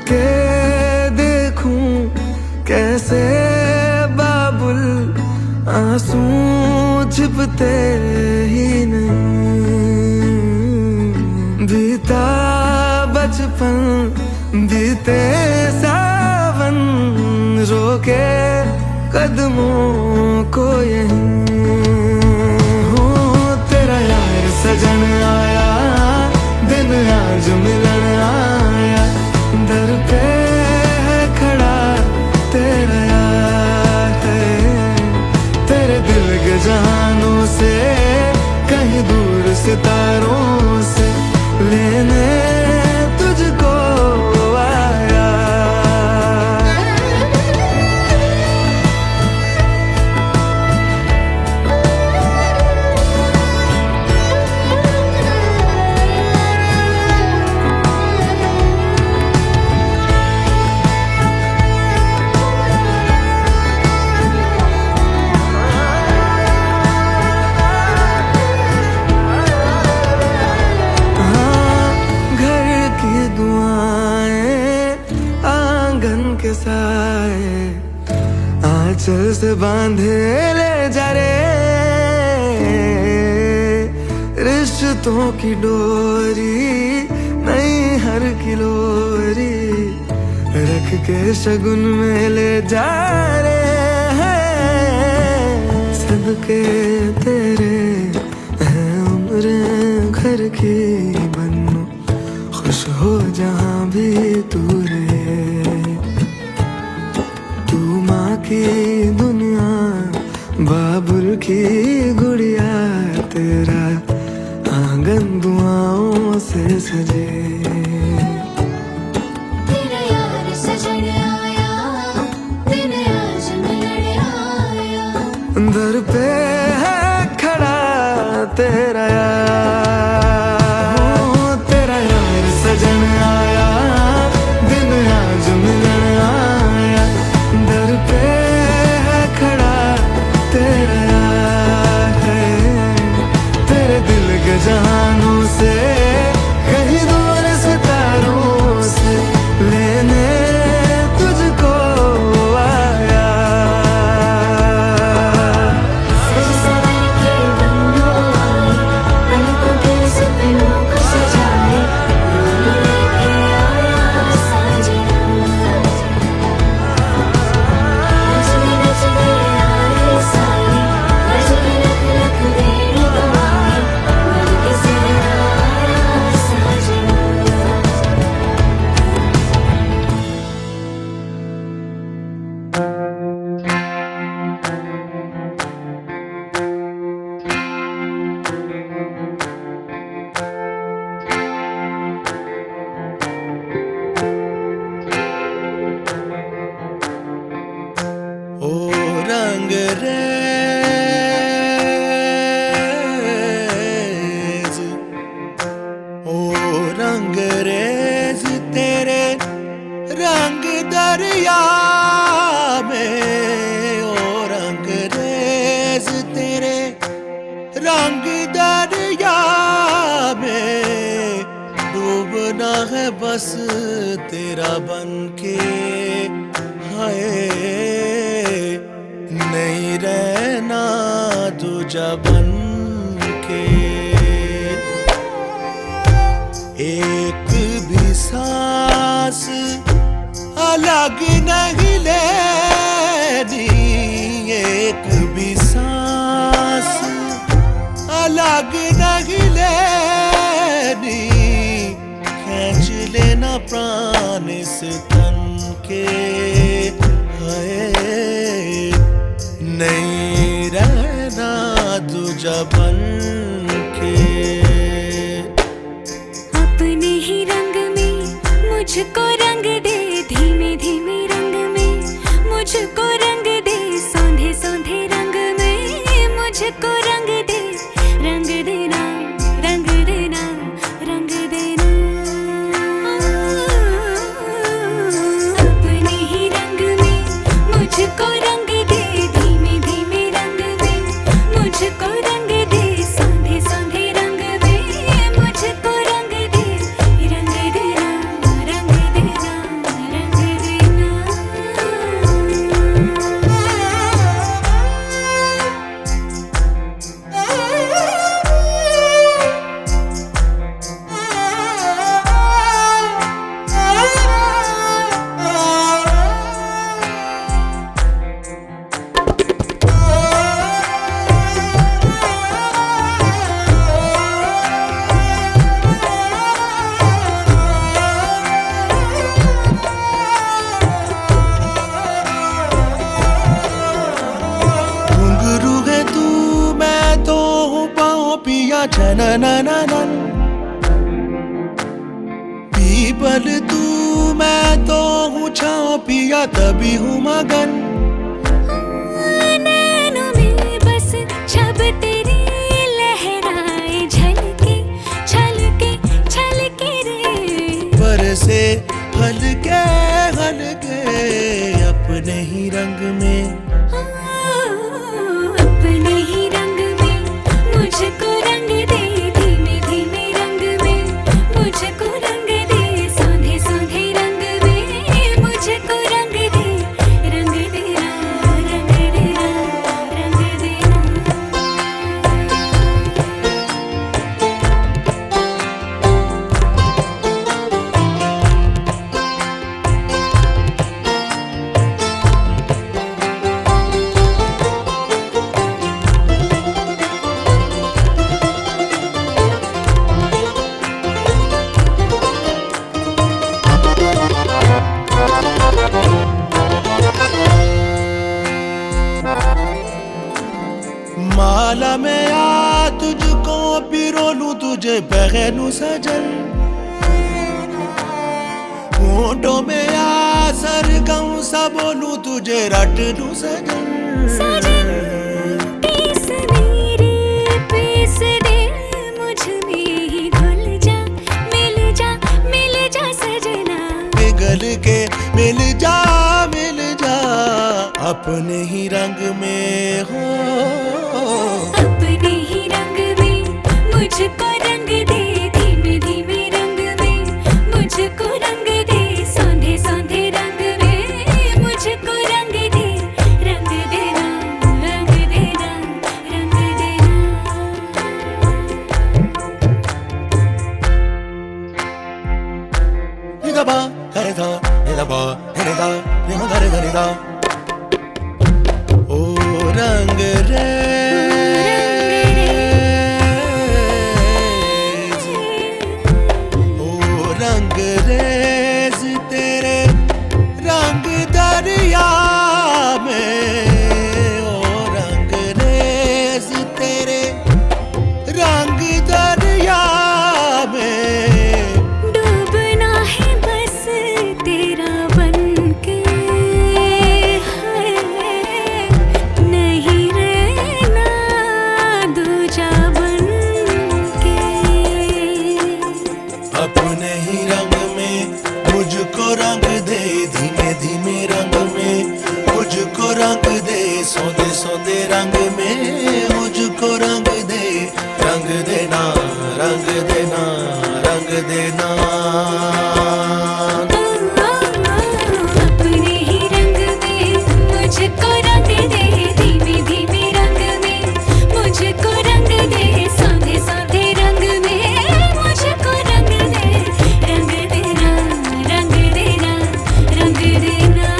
के देखूं कैसे बाबुल आंसू छिपते ही नहीं। बीता बचपन बीते सावन रोके कदमों को यहीं। हो तेरा यार सजन आया दिन आज मिलन आया। दर पे है खड़ा तेरा यार है। तेरे दिल के जहानों से कहीं दूर सितारों से लेने तुझको आया। के साए आंचल से बांधे ले जा रे। रिश्तों की डोरी नहीं हर किलोरी रख के शगुन में ले जा रे। सदके तेरे हैं उम्र घर की बनो खुश हो जहां भी तू रे। की दुनिया बाबुल की गुड़िया तेरा आंगन दुआओं से सजे। तेरा यार सजन आया दिन आज मिलन आया। दर पे है खड़ा तेरा यार। हो तेरा यार सजन आया दिन आज मिलन आया। दर पे है खड़ा तेरा यार है। तेरे दिल के जहानों से कहीं दूर सितारों से लेने तुझको आया। सज सवर के बंधु आए पलकों के सपनों को सजाए। लेके आया साजना नच दे आए साए। बज के लख लख देने गवाए बन के सिर आया साजना। ओ रंग रेज ओ रंग रेज तेरे रंग दरिया में। ओ रंग रेज तेरे रंग दरिया में डूबना है बस तेरा बन के। हाय नहीं रहना दूजा बन के। एक भी सांस अलग नहीं लेनी। एक भी सांस अलग नहीं लेनी। खींच लेना प्राण इस तन के। हाय नहीं रहना दूजा बन के। अपने ही रंग में मुझको रंग दे। धीमे धीमे रंग में मुझको रंग दे। सौंधे सौंधे रंग में मुझको रंग दे। रंग देना रंग देना रंग देना। अपने ही रंग में मुझको रंग दे। धीमे धीमे रंग में मुझको रंग दे। सौंधे सौंधे रंग में मुझको रंग दे। रंग देना रंग देना। पिया जननननन। पीपल तू मैं तो हूँ छाँव पिया तभी हूँ मगन। नैनों में बस छब तेरी लहराए झलके छलके छलके रे। बरसे हल्के हल्के अपने ही रंग में। अपने ही रंग में मुझको रंग दे, धीमे धीमे रंग में मुझको रंग दे, सौंधे सौंधे रंग में मुझको रंग दे, रंग देना रंग देना रंग देना। माला में आ तुझको पिरो लूं तुझे पहनूं सजन। होठों में आ सरगम सा बोलूं तुझे रट लूं सजन। सजन पीस मेरे पीस दे, मुझ में ही घुल जा मिल जा सजना। पिघल के मिल जा अपने ही रंग में हो। अपने ही रंग में मुझको रंग दे, धीमे धीमे रंग में मुझको रंग दे, सौंधे सौंधे रंग में मुझको रंग दे, रंग देना रंग देना रंग देना। निगबा हरेदा निगबा हरेदा निगबा हरेदा। ओ रंग रे रेज तेरे रंग दरिया में। ओ रंग रेज तेरे रंग दरिया में। डूबना है बस तेरा बनके, नहीं रहना दूजा बनके। अपने ही रंग में मुझको रंग दे, धीमे धीमे रंग में मुझको रंग दे, सौंदे सौंदे रंग में मुझको रंग दे, रंग देना रंग देना रंग देना। अपने ही रंग में मुझको रंग दे, धीमे धीमे रंग में मुझको रंग दे, सौंधे सौंधे रंग में मुझको रंग दे, रंग देना रंग देना रंग देना।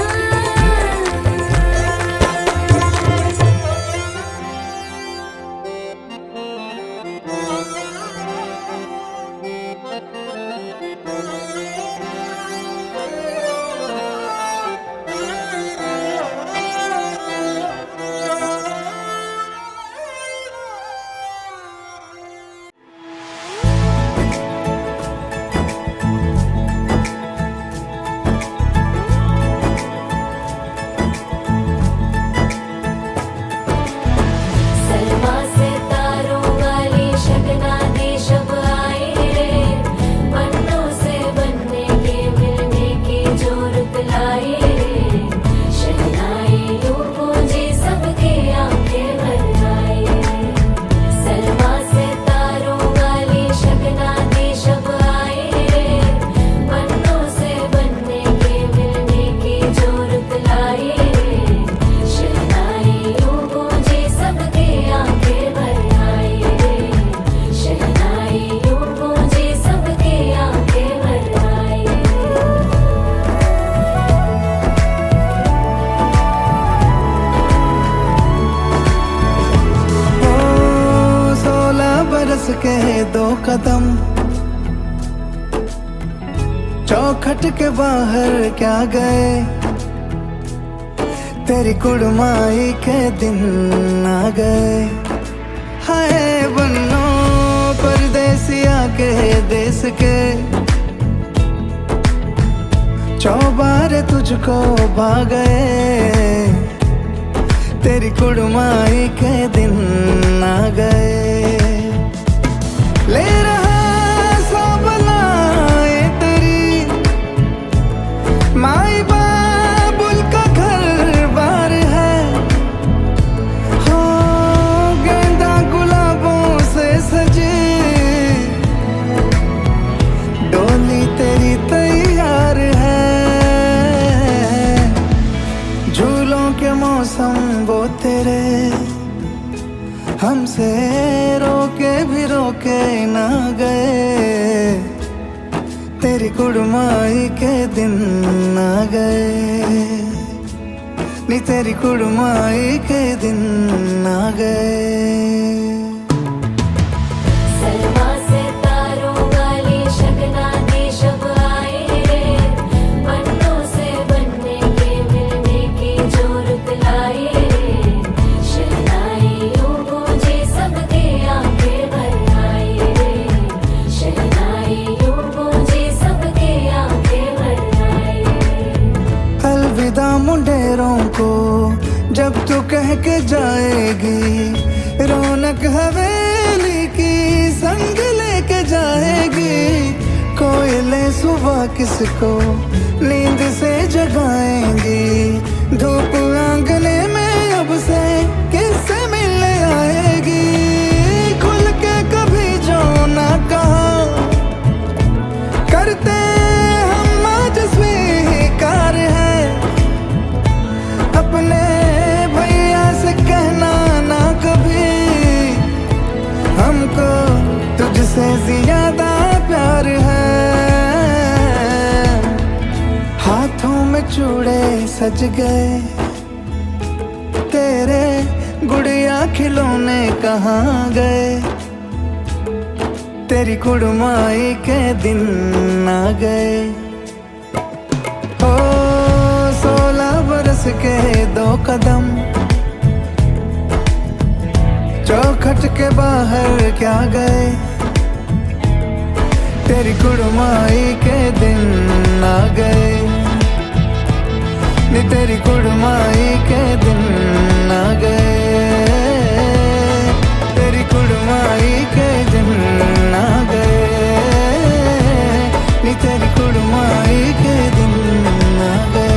सलमा से तारों वाली शगना दे शब आए रे, पन्नों से बनने के मिलने की जो रुत लाए रे। शहनाई यूं गूंजी सबके आंखें भर आए। सलमा से तारों वाली शगना दे शब आए रे, पन्नों से बनने के मिलने की जो रुत लाए रे। शहनाई यूं गूंजी सबके आंखें भर आए रे। शहनाई यूं गूंजी सबके आंखें भर आए। ओ 16 बरस के 2 कदम, चौखट के बाहर क्या गए। तेरी कुड़माई के दिन आ गए। हाय बन्नो के चौबारे तुझको भा गए, तेरी कुड़माई के दिन आ गए। ले रहा सब लाए तेरी माई बाबुल का घर बार है, हो गेंदा गुलाबों से सजी डोली तेरी तैयार है। झूलों के मौसम वो तेरे हमसे रोके भी रोके ना गए, तेरी कुड़माई के दिन आ गए, नी तेरी कुड़माई के दिन आ गए। सलमा से तारों वाली शगना दी शब आए रे, पन्नों से बनने के मिलने की जो रुत लाए रे, शहनाइयों गूंजे सबके आंखें भर आए रे, शहनाइयों गूंजे सबके आंखें भर आए रे। अलविदा मुंडेरों को जब तू कह के जाएगी, रौनक हवेली की संग लेके जाएगी। कोयले सुबह किसको नींद से जगाएंगी, धूप आंगने में अब से किससे मिलने आएगी। खुल के कभी जो ना कहा करते हम आज स्वीकार है, अपने भैया से कहना ना कभी, हमको तुझसे ज्यादा प्यार है। हाथों में चूड़े सज गए, तेरे गुड़िया खिलौने कहाँ गए, तेरी कुड़माई के दिन आ गए। ओ 16 बरस के 2 कदम चौखट के बाहर क्या गए, तेरी कुड़माई के दिन आ गए, नी तेरी कुड़माई के दिन आ गए, तेरी कुड़माई के दिन आ गए, नी तेरी कुड़माई के दिन आ गए।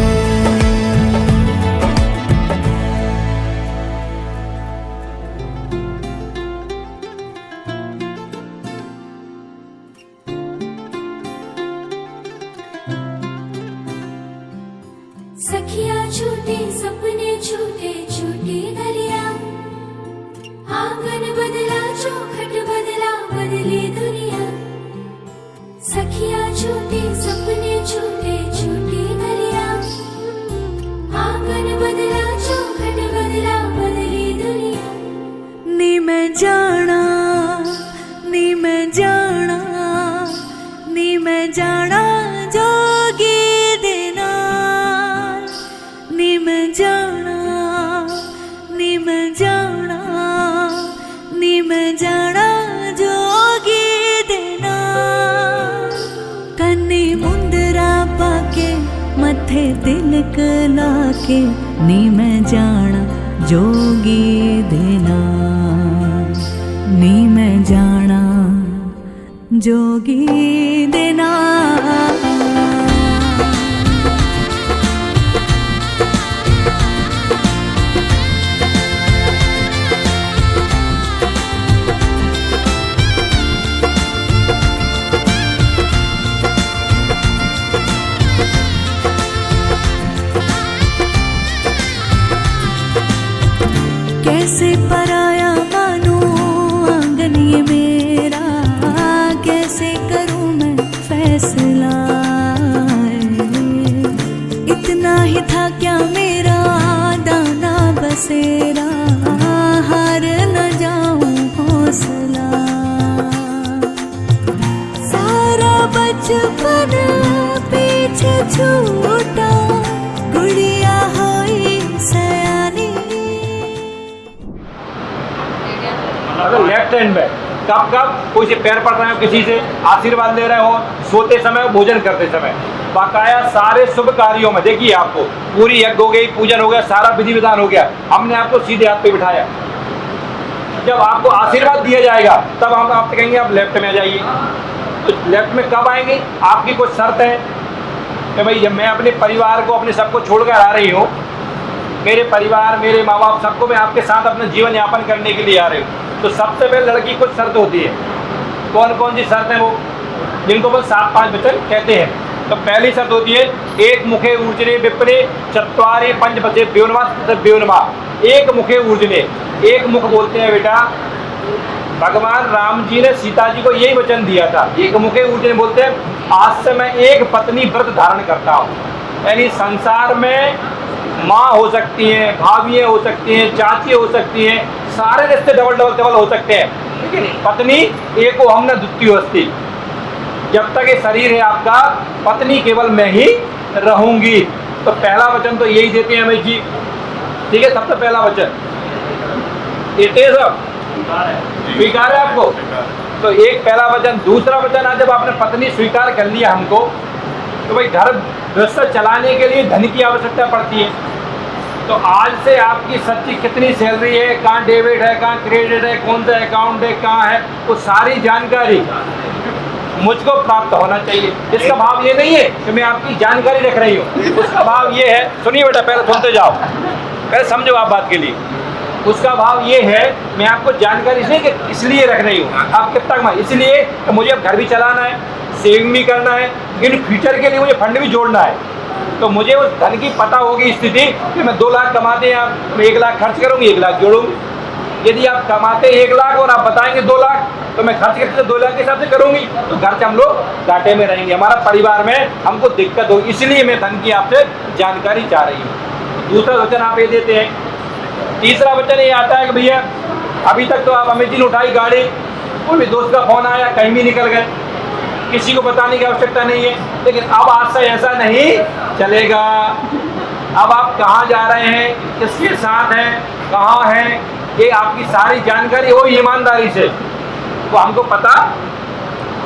सखिया छूटे सपने छूटे छूटी दरिया, आंगन बदला चौखट बदला बदली दुनिया। सखिया छूटे सपने छूटे छूटी दरिया, आंगन बदला चौखट बदला बदली दुनिया। नी मैं जाना, नी मैं जाना, नी मैं जाना जोगी देना, नी मैं जाना, नी मैं जाना, नी मैं जाना जोगी देना। कन्नी मुंदरा पाके मथे तिलक लाके, नी मैं जाना जोगी देना, नी मैं जाना जोगी देना। कैसे पराया मानू आंगन ये मेरा, कैसे करूं मैं फैसला। इतना ही था क्या मेरा दाना बसेरा, हार न जाऊं हौसला। सारा बचपन पीछे छूटा, गुड़िया होई सयानी। लेफ्ट हैंड में कब कब कोई से पैर पड़ रहे हो, किसी से आशीर्वाद ले रहे हो, सोते समय, भोजन करते समय, बाकाया सारे शुभ कार्यों में। देखिए आपको पूरी यज्ञ हो गई, पूजन हो गया, सारा विधि विधान हो गया, हमने आपको सीधे हाथ पे बिठाया। जब आपको आशीर्वाद दिया जाएगा तब हम आपसे कहेंगे आप लेफ्ट में आ जाइए। तो लेफ्ट में कब आएंगे? आपकी कुछ शर्त है कि भाई जब मैं अपने परिवार को, अपने सबको छोड़कर आ रही हूँ, मेरे परिवार, मेरे माँ बाप, सबको मैं आपके साथ अपना जीवन यापन करने के लिए आ रही हूँ। तो सबसे पहले लड़की कुछ शर्त होती है। कौन कौन सी शर्त है वो, जिनको बस 7-5 वचन कहते हैं। तो पहली शर्त होती है एक मुखे ऊर्जने विप्रे चत्वारे पंच बचे व्योनमा। एक मुखे ऊर्जने, एक मुख बोलते हैं बेटा, भगवान राम जी ने सीता जी को यही वचन दिया था। एक मुखे ऊर्जने बोलते हैं आज से मैं एक पत्नी व्रत धारण करता हूँ। यानी संसार में माँ हो सकती हैं, भाभियाँ हो सकती हैं, चाची हो सकती हैं, सारे रिश्ते डबल हो सकते हैं, लेकिन पत्नी एको हम न द्वितीय अस्ति। जब तक ये शरीर है आपका, पत्नी केवल मैं ही रहूंगी। तो पहला वचन तो यही देते हैं अमित जी, ठीक है। सबसे पहला वचन ये सब स्वीकार है आपको। तो एक पहला वचन। दूसरा वचन आज जब आपने पत्नी स्वीकार कर लिया हमको, तो भाई घर गृहस्थ चलाने के लिए धन की आवश्यकता पड़ती है। तो आज से आपकी सच्ची कितनी सैलरी है, कहाँ डेबिट है, कहाँ क्रेडिट है, कौन सा अकाउंट है, कहाँ है, वो सारी जानकारी मुझको प्राप्त होना चाहिए। इसका भाव ये नहीं है कि मैं आपकी जानकारी रख रही हूँ, उसका भाव ये है, सुनिए बेटा पहले सुनते जाओ, पहले समझो आप बात के लिए। उसका भाव ये है मैं आपको जानकारी इसलिए रख रही हूँ। आप कितना कमाए, इसलिए कि मुझे अब घर भी चलाना है, सेविंग भी करना है, इन फ्यूचर के लिए मुझे फंड भी जोड़ना है। तो मुझे उस धन की पता होगी स्थिति कि मैं 2 लाख कमाते हैं, आप 1 लाख खर्च करूँगी, 1 लाख जोड़ूंगी। यदि आप कमाते 1 लाख और आप बताएंगे 2 लाख, तो मैं खर्च करते 2 लाख के हिसाब से करूँगी, तो घर से हम लोग घाटे में रहेंगे, हमारा परिवार में हमको दिक्कत होगी। इसलिए मैं धन की आपसे जानकारी चाह रही हूँ। दूसरा वचन आप ये देते हैं। तीसरा वचन ये आता है कि भैया अभी तक तो आप अमित जी ने उठाई गाड़ी, कोई भी दोस्त का फोन आया, कहीं भी निकल गए, किसी को बताने की आवश्यकता नहीं है। लेकिन अब आज से ऐसा नहीं चलेगा। अब आप कहाँ जा रहे हैं, किसके साथ हैं, कहाँ हैं, ये आपकी सारी जानकारी हो ईमानदारी से, तो हमको पता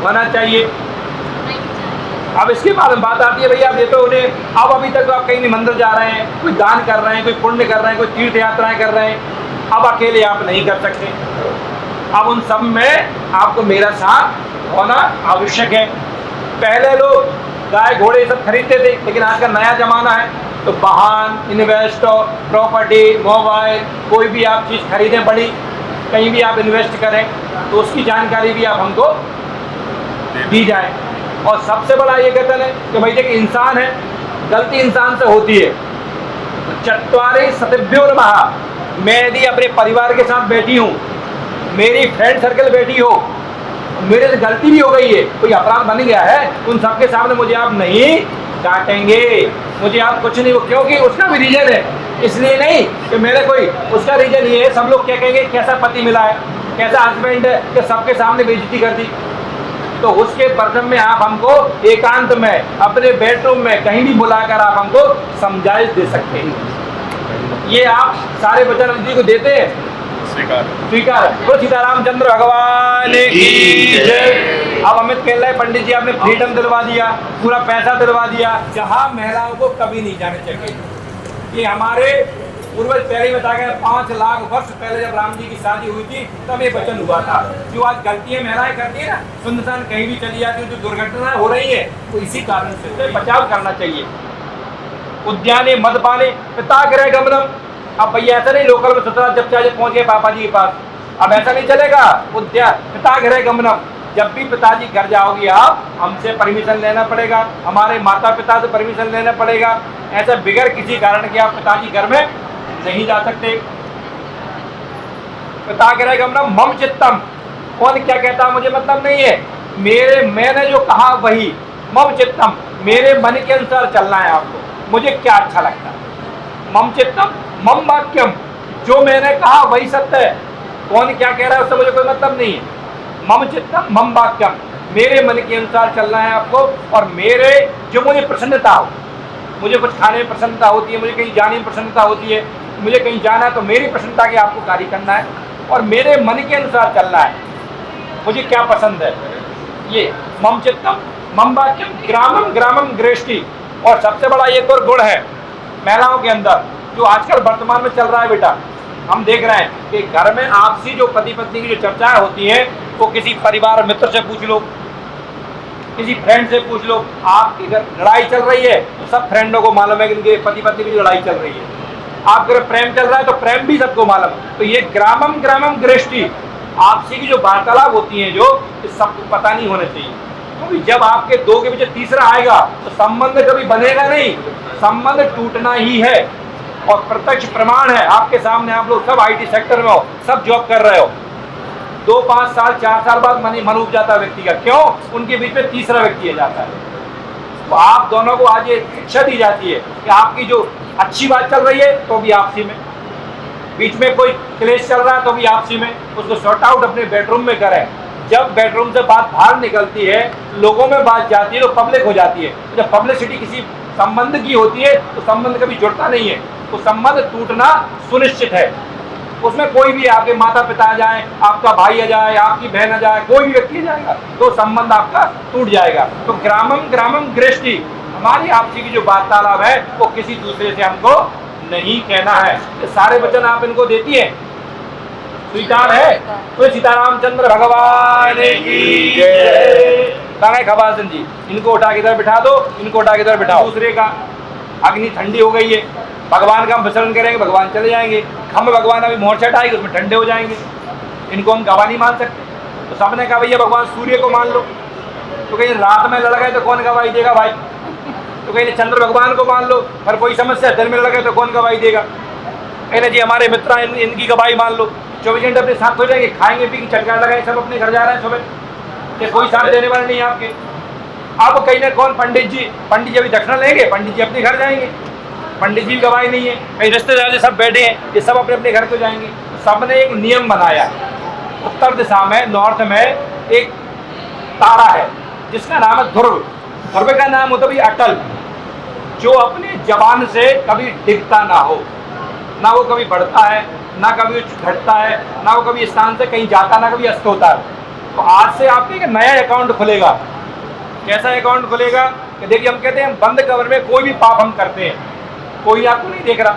होना चाहिए। अब इसके बाद में बात आती है भैया अब ये तो उन्हें, अब अभी तक तो आप कहीं भी मंदिर जा रहे हैं, कोई दान कर रहे हैं, कोई पुण्य कर रहे हैं, कोई तीर्थ यात्राएं कर रहे हैं, अब अकेले आप नहीं कर सकते। अब उन सब में आपको मेरा साथ होना आवश्यक है। पहले लोग गाय घोड़े सब खरीदते थे, लेकिन आज का नया जमाना है, तो वाहन, इन्वेस्ट, प्रॉपर्टी, मोबाइल, कोई भी आप चीज़ खरीदें बड़ी, कहीं भी आप इन्वेस्ट करें, तो उसकी जानकारी भी आप हमको दी जाए। और सबसे बड़ा ये कहते हैं कि भाई देखिए इंसान है, गलती इंसान से होती है। चत्वारे सतिभ्यो नमः। मैं यदि अपने परिवार के साथ बैठी हूँ, मेरी फ्रेंड सर्कल बैठी हो, मेरे से गलती भी हो गई है, कोई अपराध बन गया है, उन सबके सामने मुझे आप नहीं डांटेंगे, मुझे आप कुछ नहीं, क्योंकि उसका भी रीजन है। इसलिए नहीं कि मेरे कोई, उसका रीजन ये है, सब लोग क्या कहेंगे, कैसा पति मिला है, कैसा हस्बैंड है, कि सबके सामने बेइज्जती कर दी। तो उसके पर्सन में आप हमको एकांत में, अपने बेडरूम में कहीं भी बुलाकर आप हमको समझाइश दे सकते हैं। ये आप सारे वचन जी को देते हैं, स्वीकार। तो सीतारामचंद्र भगवान की जय। अब अमित कह रहे पंडित जी आपने फ्रीडम दिलवा दिया, पूरा पैसा दिलवा दिया, जहाँ महिलाओं को कभी नहीं जाने चाहिए। ये हमारे पूर्वज पहले ही बता गए, 5 लाख वर्ष पहले जब राम जी की शादी हुई थी तब ये वचन हुआ था। जो आज गलतियां महिलाएं करती है ना, सुनसान कहीं भी चली जाती है, जो दुर्घटनाएं हो रही है, तो इसी कारण से तो बचाव करना चाहिए। उद्याने मदपाने पिता गृह गमनम। अब भैया ऐसा नहीं लोकल में सत्रह जब चाहे पहुंच गए पापा जी के पास, अब ऐसा नहीं चलेगा। पिता गृह गमनम, जब भी पिताजी घर जाओगी आप, हमसे परमिशन लेना पड़ेगा, हमारे माता पिता से परमिशन लेना पड़ेगा। ऐसा बिगड़ किसी कारण के आप पिताजी घर में नहीं जा सकते। पिता गृह गमनम मम चित्तम। कौन क्या कहता मुझे मतलब नहीं है, मैंने जो कहा वही। मम चित्तम, मेरे मन के अनुसार चलना है आपको, मुझे क्या अच्छा लगता है। मम चित्तम मम वाक्यम, जो मैंने कहा वही सत्य है। कौन क्या कह रहा है उससे मुझे कोई मतलब नहीं है। मम चित्तम मम वाक्यम, मेरे मन के अनुसार चलना है आपको। और मेरे जो मुझे प्रसन्नता हो, मुझे कुछ खाने में प्रसन्नता होती है, मुझे कहीं जाने में प्रसन्नता होती है, मुझे कहीं जाना है तो मेरी प्रसन्नता के आपको कार्य करना है और मेरे मन के अनुसार चलना है। मुझे क्या पसंद है, ये मम चित्तम मम वाक्यम ग्रामम ग्रामम गृहस्थी। और सबसे बड़ा एक और गुण है महिलाओं के अंदर जो आजकल वर्तमान में चल रहा है बेटा, हम देख रहे हैं कि घर में आपसी जो पति पत्नी की जो चर्चाएं होती हैं वो किसी परिवार मित्र से पूछ लो, किसी फ्रेंड से पूछ लो। आपकी अगर लड़ाई चल रही है तो सब फ्रेंडों को मालूम है कि इनके पति पत्नी की जो लड़ाई चल रही है। आप अगर प्रेम चल रहा है तो प्रेम भी सबको मालूम है। तो ये ग्रामम ग्रामम गृहस्थी आपसी की जो वार्तालाप होती है जो सबको पता नहीं होना चाहिए, क्योंकि जब आपके दो के पीछे तीसरा आएगा तो संबंध कभी बनेगा नहीं, संबंध टूटना ही है। और प्रत्यक्ष प्रमाण है आपके सामने, आप लोग सब आईटी सेक्टर में हो, सब जॉब कर रहे हो, 2, 5 साल 4 साल बाद मन उब जाता है व्यक्ति का, क्यों? उनके बीच में तीसरा व्यक्ति आ जाता है। तो आप दोनों को आज ये शिक्षा दी जाती है कि आपकी जो अच्छी बात चल रही है तो भी आपसी में, बीच में कोई क्लेश चल रहा है तो भी आपसी में, उसको सॉर्ट आउट अपने बेडरूम में करें। जब बेडरूम से बात बाहर निकलती है, लोगों में बात जाती है तो पब्लिक हो जाती है। जब पब्लिसिटी किसी संबंध की होती है तो संबंध कभी जुड़ता नहीं है, तो संबंध टूटना सुनिश्चित है। उसमें कोई भी आपके माता पिता आ जाए, आपका भाई आ जाए, आपकी बहन आ जाए, कोई भी व्यक्ति आ जाएगा तो संबंध आपका टूट जाएगा। तो ग्रामम ग्रामम गृहस्थी, हमारी आपसी की जो वार्तालाप है वो किसी दूसरे से हमको नहीं कहना है। ये सारे वचन आप इनको देती है, स्वीकार है? तो सीतारामचंद्र भगवान की जय। खबासन जी, इनको उठा के इधर बिठा दो, इनको उठा के इधर बिठाओ। दूसरे का अग्नि ठंडी हो गई है, भगवान का हम विसर्जन करेंगे, भगवान चले जाएंगे। हम भगवान अभी मोर्चा उठाएंगे, उसमें ठंडे हो जाएंगे, इनको हम गवाह नहीं मान सकते। तो सबने कहा भैया भगवान सूर्य को मान लो, तो कहीं रात में लड़ गए तो कौन गवाही देगा भाई? तो कहीं चंद्र भगवान को मान लो, पर कोई समस्या दिन में लड़ गए तो कौन गवाही देगा? कहना जी हमारे मित्र इनकी गवाही मान लो, 24 घंटे अपने साथ हो जाएंगे, खाएंगे पी चटका लगाए, सब अपने घर जा रहे हैं सुबह, कि कोई साथ देने वाले नहीं है आपके। अब कहीं ना कौन पंडित जी अभी दक्षिणा लेंगे, पंडित जी अपने घर जाएंगे, पंडित जी गवाही नहीं है। कई रिश्तेदार सब बैठे हैं, ये सब अपने अपने घर को जाएंगे। तो सबने एक नियम बनाया, उत्तर दिशा में नॉर्थ में एक तारा है जिसका नाम है ध्रुव। ध्रुव का नाम होता है अटल, जो अपने जबान से कभी डिगता ना हो, ना वो कभी बढ़ता है, ना कभी घटता है, ना वो कभी स्थान से कहीं जाता, ना कभी अस्त होता है। तो आज से आपके एक नया अकाउंट खुलेगा। कैसा अकाउंट खुलेगा कि देखिए, हम कहते हैं बंद कमरे में कोई भी पाप हम करते हैं, कोई आपको नहीं देख रहा,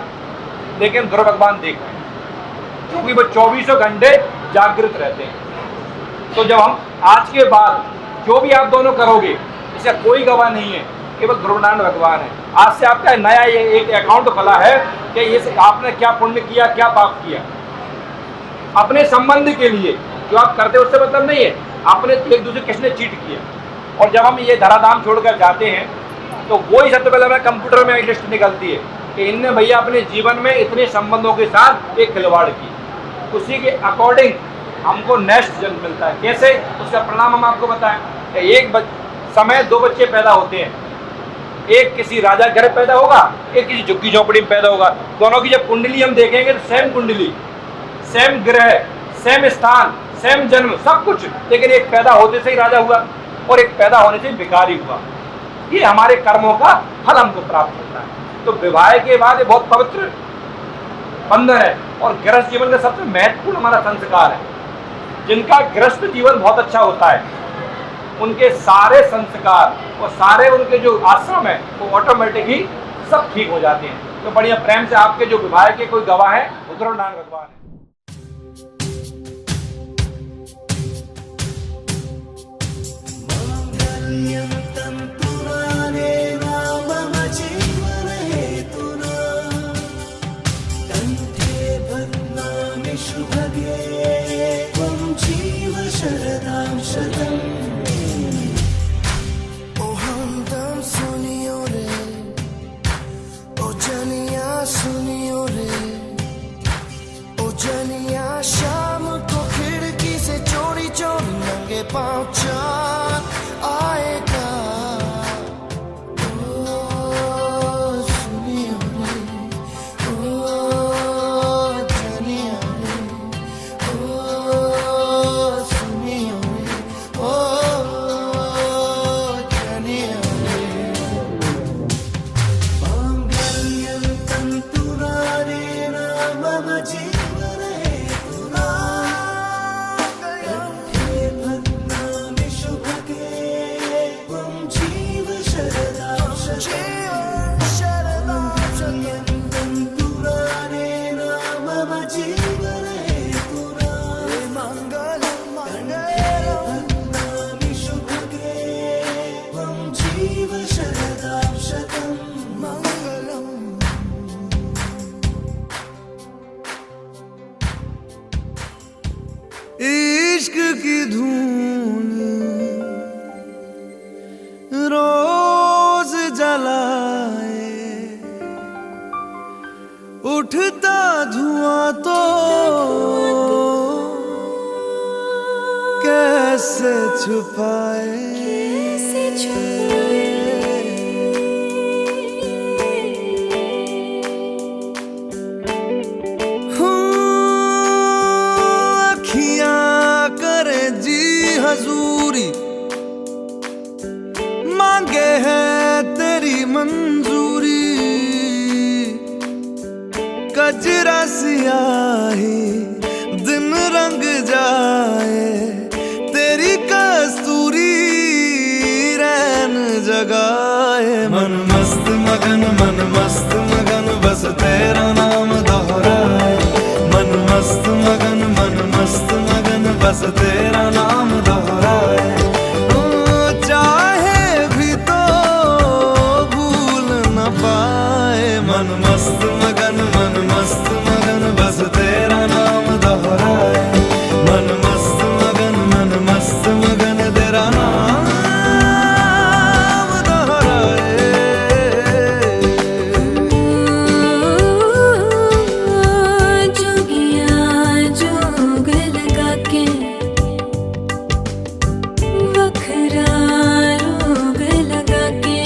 लेकिन ध्रुव भगवान देख रहे हैं, क्योंकि वो 24 घंटे जागृत रहते हैं। तो जब हम आज के बाद जो भी आप दोनों करोगे, इसका कोई गवाह नहीं है, केवल ध्रुवनारायण भगवान है। आज से आपका नया एक अकाउंट खुला है कि ये आपने क्या पुण्य किया, क्या पाप किया। अपने संबंध के लिए जो आप करते उससे मतलब नहीं है, आपने एक दूसरे किसने चीट किया। और जब हम ये धराधाम छोड़कर जाते हैं तो वही सबसे पहले हमें कंप्यूटर में लिस्ट निकलती है कि इनने भैया अपने जीवन में इतने संबंधों के साथ एक खिलवाड़ की, उसी के अकॉर्डिंग हमको नेक्स्ट जन्म मिलता है। कैसे? उसका परिणाम हम आपको बताएं। एक समय 2 बच्चे पैदा होते हैं, एक किसी राजा घर पैदा होगा, एक किसी झुग्गी झोपड़ी में पैदा होगा। दोनों की जब कुंडली हम देखेंगे तो सेम कुंडली, सेम ग्रह, सेम स्थान, सेम जन्म, सब कुछ, लेकिन एक पैदा होते से ही राजा हुआ और एक पैदा होने से भिखारी हुआ। ये हमारे कर्मों का फल हमको प्राप्त होता है। तो विवाह के बाद ये बहुत पवित्र बंधन है और गृहस्थ जीवन का सबसे महत्वपूर्ण हमारा संस्कार है। जिनका गृहस्थ जीवन बहुत अच्छा होता है, उनके सारे संस्कार और सारे उनके जो आश्रम है वो ऑटोमेटिक ही सब ठीक हो जाते हैं। तो बढ़िया प्रेम से आपके जो विवाह के कोई गवाह है, ध्रुवनारायण भगवान है। शरदां शतम् ओ हमदम सुनियो रे, ओ जनिया सुनियो रे, ओ जनिया शाम को खिड़की से चोरी चोरी नंगे पांव चांद आएगा। ओ सुनियो रे, ओ जनिया रे, ओ सुनियो रे, ओ जनिया रे। मांगल्यं तंतुनानेन मम जीवने तुना कंठे शिव शरदां शतं मंगलम्। इश्क की धूल रोज जलाए, उठता धुआं तो कैसे छुपाए। अखियां करे जी हजूरी, मांगे है तेरी मंजूरी। कजरा सियाही दिन रंग जाए, तेरी कस्तूरी रैन जगाए। मन मस्त मगन बस तेरा नाम दोहराए। मन मस्त मगन बस तेरा नाम दोहराए। चाहे भी तो भूल न पाए। मन मस्त मगन बस तेरा नाम दोहराए। मन मस्त मगन तेरा नाम दोहराए। जोगिया जोग लगा के वखरा रोग लगा के,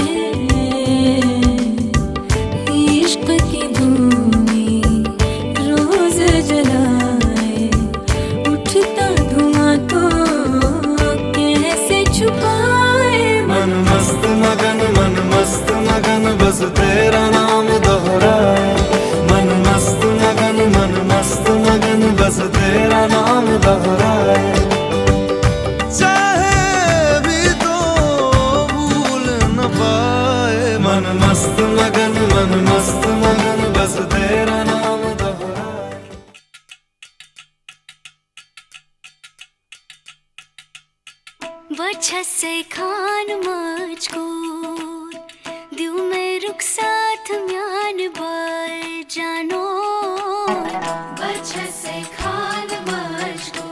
इश्क की धूनी रोज जलाए, उठता धुआं तो कैसे छुपाए। मन मस्त मगन बस तेरा नाम दोहराए। मन मस्त मगन बस तेरा नाम दोहराए। चाहे भी तो भूल न पाए। मन मस्त मगन बस तेरा नाम दोहराए। वजह से खान मुझको दिल में रुख साथ म्यान बार जानो। वजह से खान मुझको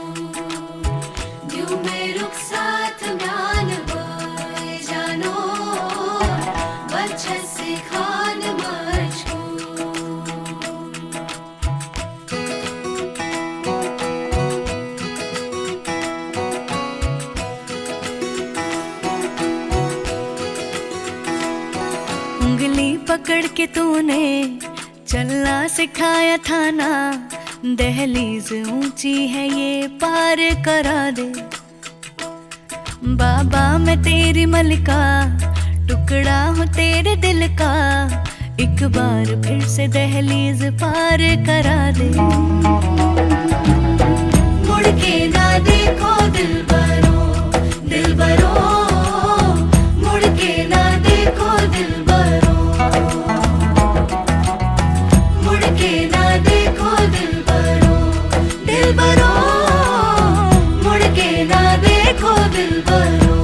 दिल में रुख साथ म्यान बार जानो। वजह से खान मुझको उंगली पकड़ के तूने चलना सिखाया था ना। दहलीज ऊंची है ये पार करा दे। बाबा मैं तेरी मलिका, टुकड़ा हूँ तेरे दिल का। एक बार फिर से दहलीज पार करा दे। मुड़ के ना देखो दिलबरो, मुड़ के ना देखो दिलबरो, मुड़ के ना देखो दिलबरो, मुड़ के ना देखो दिलबरो।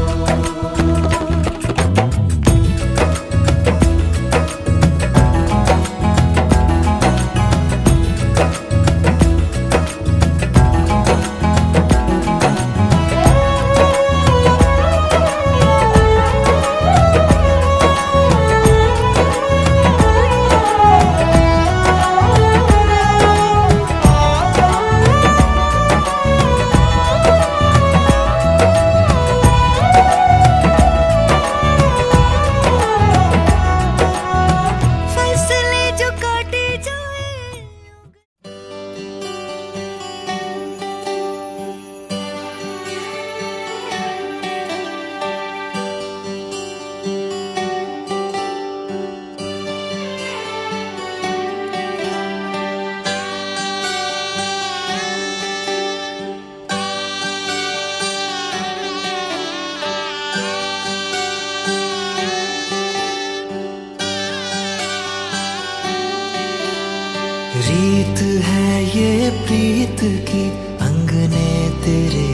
रीत है ये प्रीत की अंगने तेरे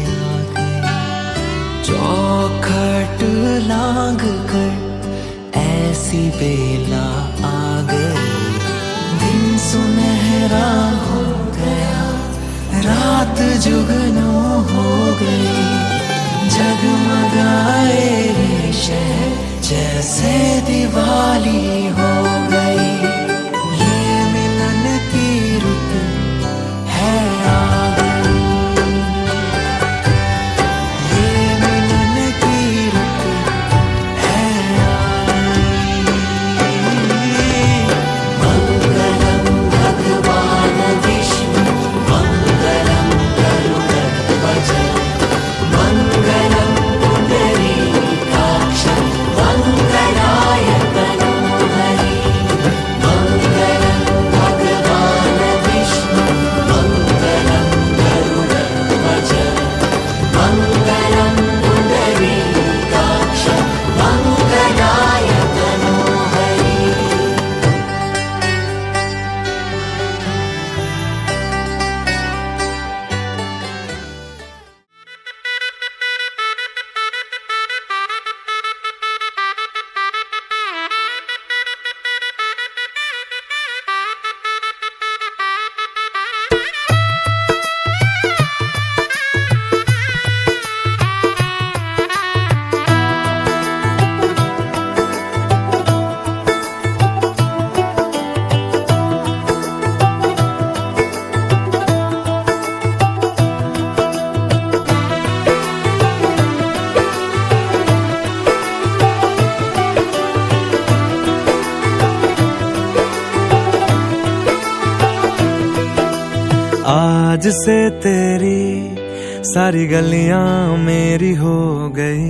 आ गई, चौखट लांग कर ऐसी बेला आ गई। दिन सुनहरा हो गया, रात जुगनू हो गई। जगमगाए ये शहर जैसे दिवाली हो गई। ये मिलन की रुत है आ गई। ये मिलन की रुत है आ गई। मंगलम भगवान विष्णु मंगलम गरुड़ध्वज मंगलम पुंडरीकाक्ष मंगलाय तनोहरि। मंगलम भगवान विष्णु मंगलम गरुड़ध्वज मंगलम पुंडरीकाक्ष मंगलाय तनोहरि। आज से तेरी सारी गलियां मेरी हो गई।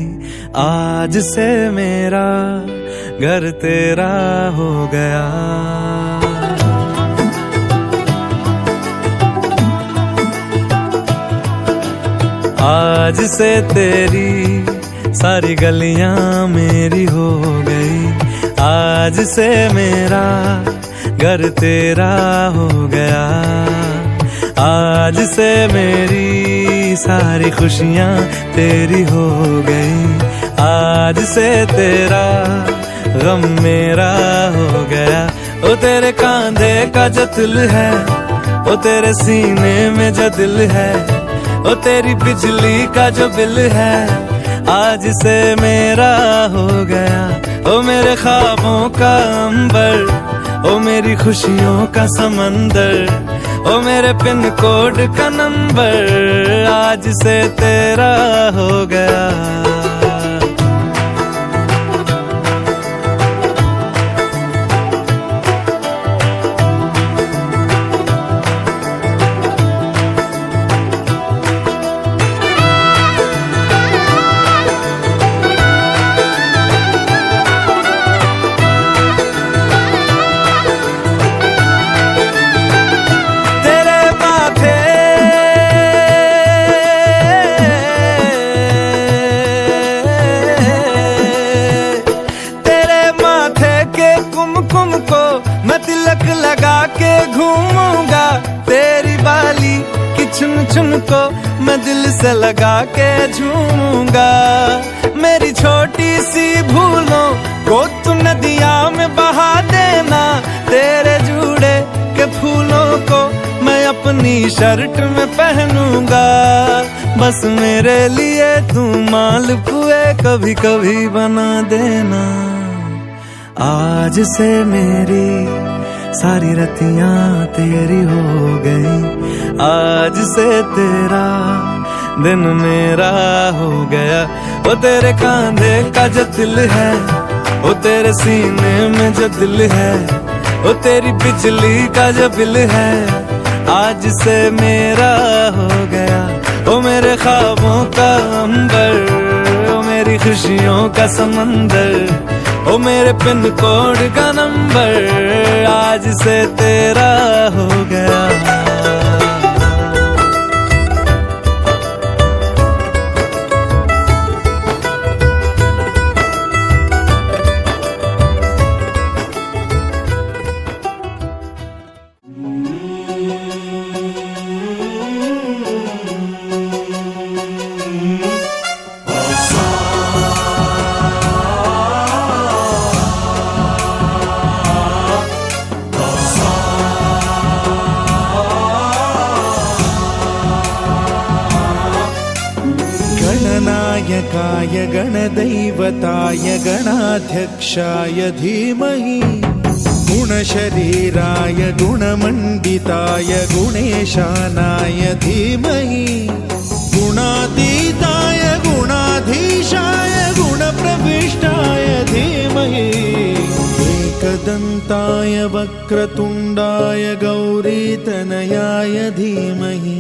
आज से मेरा घर तेरा हो गया। आज से तेरी सारी गलियां मेरी हो गई। आज से मेरा घर तेरा हो गया। आज से मेरी सारी खुशियां तेरी हो गई। आज से तेरा गम मेरा हो गया। ओ तेरे कांधे का जो दिल है, ओ तेरे सीने में जो दिल है, ओ तेरी बिजली का जो बिल है, आज से मेरा हो गया। ओ मेरे ख्वाबों का अंबर, ओ मेरी खुशियों का समंदर, ओ मेरे पिन कोड का नंबर, आज से तेरा हो गया। तिलक लगा के घूमूंगा, तेरी बाली की चुन चुन को मैं दिल से लगा के झूमूंगा। मेरी छोटी सी भूलों को तू नदिया में बहा देना, तेरे जूड़े के फूलों को मैं अपनी शर्ट में पहनूंगा। बस मेरे लिए तू मालपुए कभी कभी बना देना। आज से मेरी सारी रतियां तेरी हो गई। आज से तेरा दिन मेरा हो गया। ओ तेरे कांधे का जो दिल है, ओ तेरे सीने में जो दिल है, ओ तेरी बिजली का जो बिल है, आज से मेरा हो गया। ओ मेरे ख्वाबों का अंबर, ओ मेरी खुशियों का समंदर, ओ मेरे पिन कोड का नंबर, आज से तेरा हो गया। गणनायकाय गणदैवताय गणाध्यक्षाय धीमहि गुणशरीराय गुणमण्डिताय गुणेशानाय धीमहि गुणातीताय गुणाधीशाय गुणप्रविष्टाय धीमहि एकदन्ताय वक्रतुण्डाय गौरीतनयाय धीमहि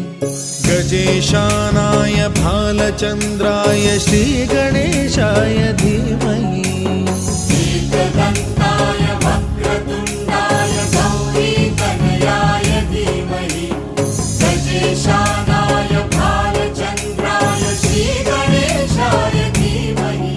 गजेशानाय भालचन्द्राय श्रीगणेशाय धीमहि एकदन्ताय वक्रतुण्डाय गौरीतनयाय धीमहि गजेशानाय भालचन्द्राय श्रीगणेशाय धीमहि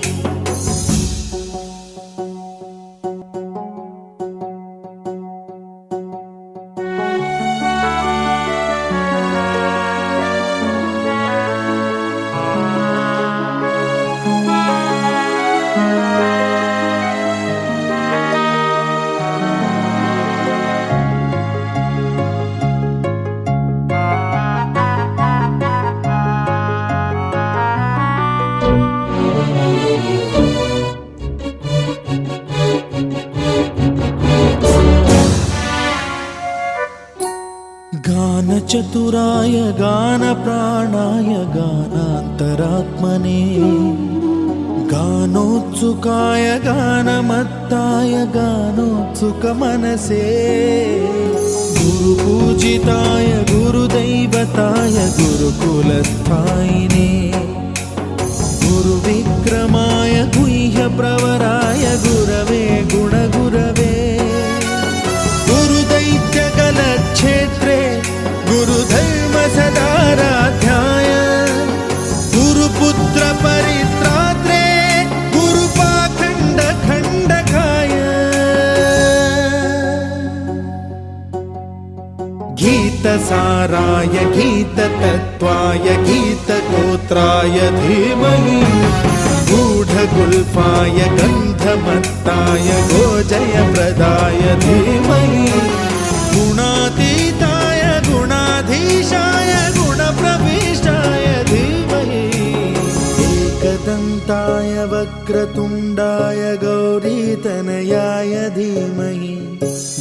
गानचतुराय गानप्राणाय गानान्तरात्मने गानोत्सुकाय गानमत्ताय गानोत्सुकमनसे गुरुपूजिताय गुरुदैवताय गुरुकुलस्थायिने गुरुविक्रमाय गुह्यप्रवराय गुरवे गुणगुरवे गुरुदैत्यकलक्षेत्रे गुरुधर्म सदाराध्याय गुरुपुत्र परित्रात्रे गुरुपाखण्ड खण्डकाय गीतसाराय गीततत्त्वाय गीतगोत्राय धीमहि गूढगुल्फाय गन्धमत्ताय गोजयप्रदाय धीमहि गुणातीताय गुणाधीशाय गुणप्रविष्टाय धीमहि एकदन्ताय वक्रतुण्डाय गौरीतनयाय धीमहि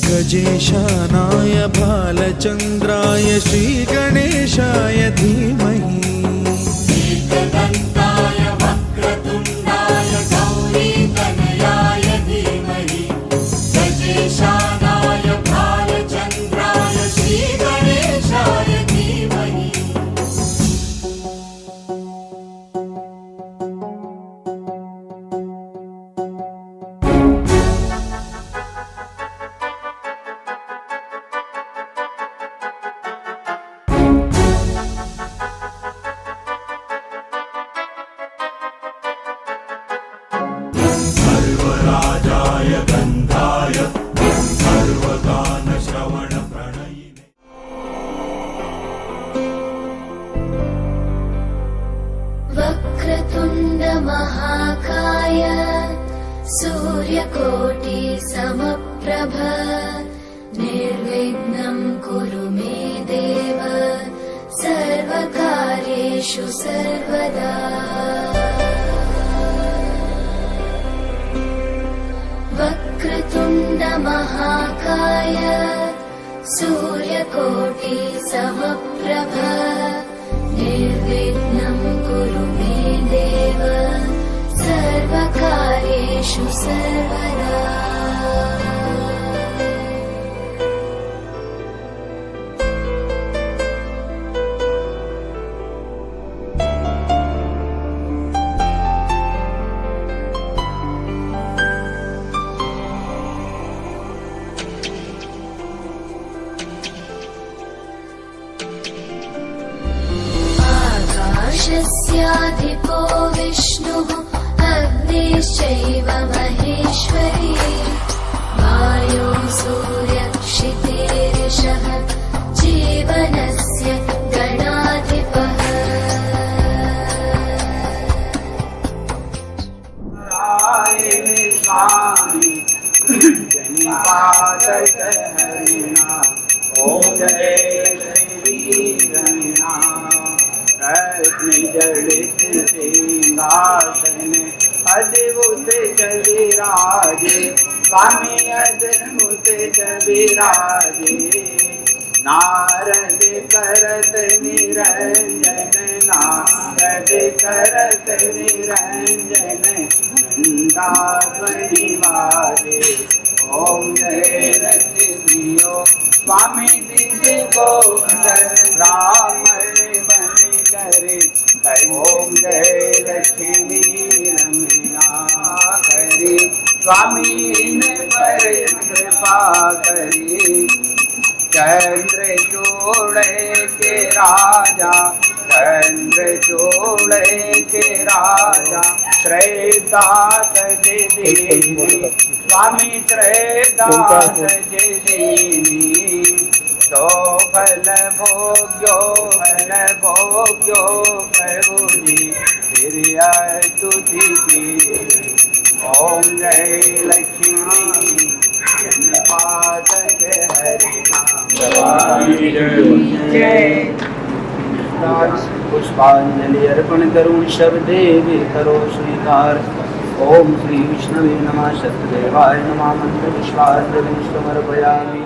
गजेशानाय भालचन्द्राय श्रीगणेशाय धीमहि एकदन्ताय वक्रतुण्डाय गौरीतनयाय धीमहि गजेशानाय भालचन्द्राय श्रीगणेशाय धीमहि सर्वराजाय गन्धाय सर्वगानश्रवणप्रणयिने वक्रतुण्ड महाकाय सूर्यकोटि समप्रभ निर्विघ्नं कुरु मे देव सर्वकार्येषु सर्वदा वक्रतुण्ड महाकाय सूर्यकोटि समप्रभ निर्विघ्नं कुरु मे देव सर्वकार्येषु सर्वदा आकाशस्याधिपो विष्णुः अग्निश्चैव महेश्वरी वायो सूर्यक्षितेरिषः जीवनस्य गणाधिपः जय सिंहासन अद्भुत विराजे स्वामी अद्भुत विराजे नारद करत निरंजन नारद करत निरंजन वृंदावनी वाजे ओम जय रसियो स्वामी दिव्य गोचर ब्राह्मण बन करे ओम जय लक्ष्मी रमया करे स्वामी ने पर कृपा करे चंद्रचूड़ के राजा चंद्रचूड़ के राजा त्रैदास देवी स्वामी त्रैदास देवी तो फल भोग्यो प्रभु जी फिर तुझी की ओम जय लक्ष्मी पुष्पांजलि अर्पण करूं शब्दे भी करो स्वीकार ओम श्री विष्णवे नमः शतदेवाय नमः मंत्र पुष्पांजलि समर्पयामि